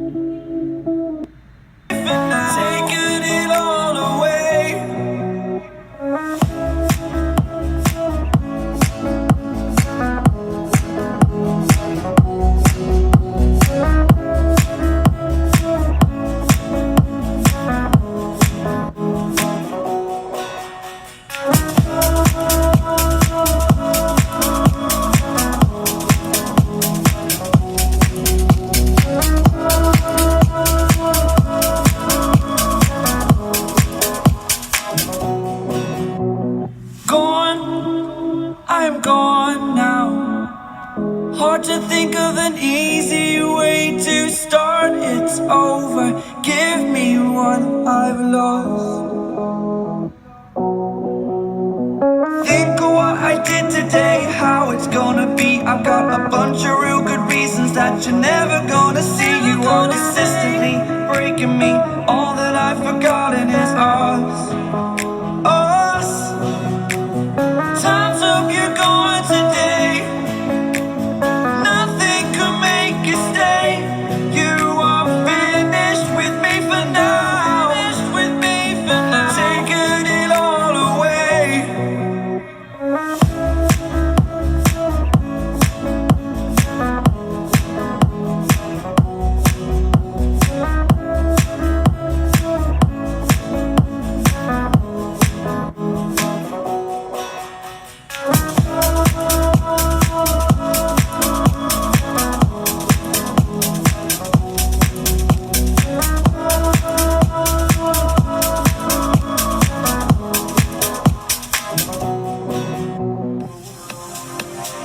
Taking it all away. Gone, I am gone now. Hard to think of an easy way to start. It's over. Give me what I've lost. Think of what I did today, how it's gonna be. I've got a bunch of real good reasons that you're never gonna see. You are consistently breaking me. All that I've forgotten is us. Us. Time's up, you're going